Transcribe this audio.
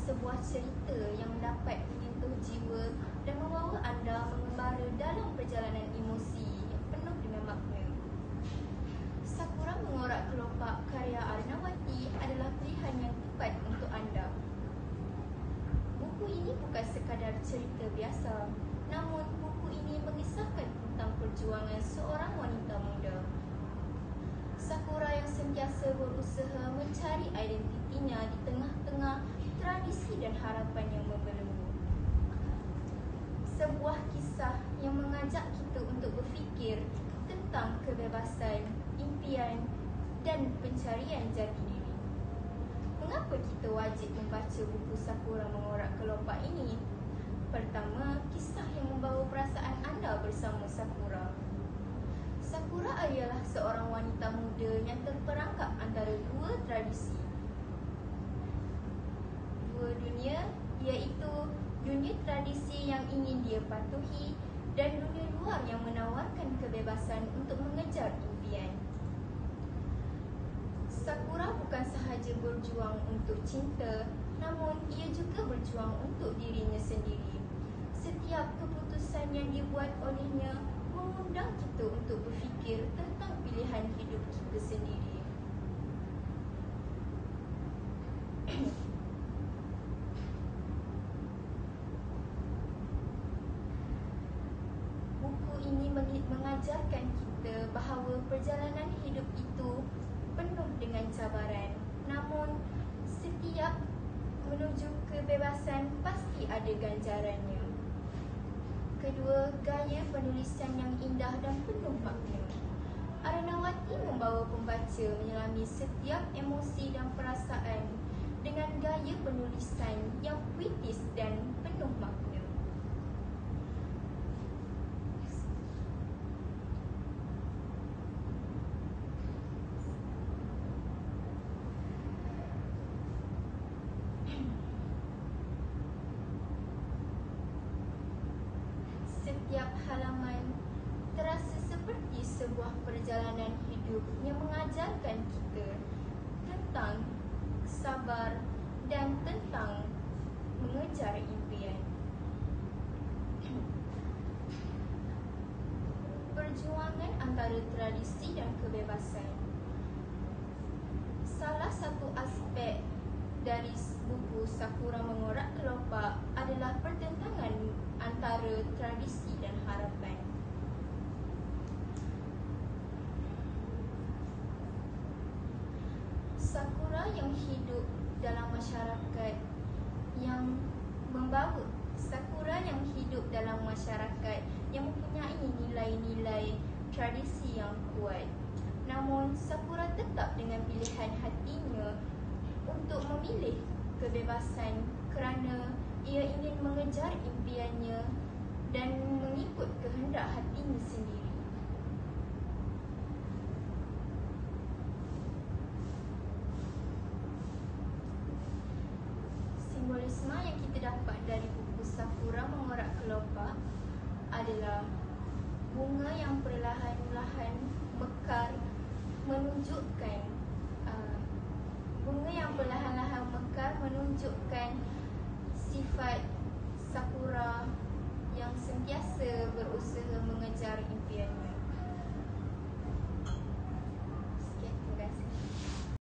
sebuah cerita yang dapat menyentuh jiwa dan membawa anda mengembara dalam perjalanan emosi yang penuh dengan makna. Sakura Mengorak Kelopak karya Arnawati adalah pilihan yang tepat untuk anda. Buku ini bukan sekadar cerita biasa, namun buku ini mengisahkan tentang perjuangan seorang wanita muda. Sakura yang sentiasa berusaha mencari identitinya di tengah-tengah tradisi dan harapan yang membelenggu. Sebuah kisah yang mengajak kita untuk berfikir tentang kebebasan, impian dan pencarian jati diri. Mengapa kita wajib membaca buku Sakura Mengorak Kelopak ini? Pertama, kisah yang membawa perasaan anda bersama Sakura. Sakura adalah seorang wanita muda yang terperangkap antara dua tradisi, dua dunia, iaitu dunia tradisi yang ingin dia patuhi dan dunia luar yang menawarkan kebebasan untuk mengejar impian. Sakura bukan sahaja berjuang untuk cinta, namun ia juga berjuang untuk dirinya sendiri. Setiap keputusan yang dibuat olehnya mengundang kita untuk berfikir tentang pilihan hidup kita sendiri. Buku ini mengajarkan kita bahawa perjalanan hidup itu penuh dengan cabaran. Namun, setiap menuju kebebasan pasti ada ganjarannya. Kedua, gaya penulisan yang indah dan penuh makna. Arnawati membawa pembaca menyelami setiap emosi dan perasaan dengan gaya penulisan yang puitis dan penuh makna. Setiap halaman terasa seperti sebuah perjalanan hidup yang mengajarkan kita tentang sabar dan tentang mengejar impian. Perjuangan antara tradisi dan kebebasan. Salah satu aspek dari buku Sakura Mengorak Kelopak adalah pertentangan antara tradisi dan harapan. Sakura yang hidup dalam masyarakat yang membawa Sakura yang hidup dalam masyarakat yang mempunyai nilai-nilai tradisi yang kuat. Namun Sakura tetap dengan pilihan hatinya untuk memilih kebebasan kerana ia ingin mengejar impiannya dan mengikut kehendak hatinya sendiri. Simbolisme yang kita dapat dari buku Sakura Mengorak Kelopak adalah bunga yang perlahan-lahan mekar menunjukkan bunga yang perlahan-lahan mekar menunjukkan sifat Sakura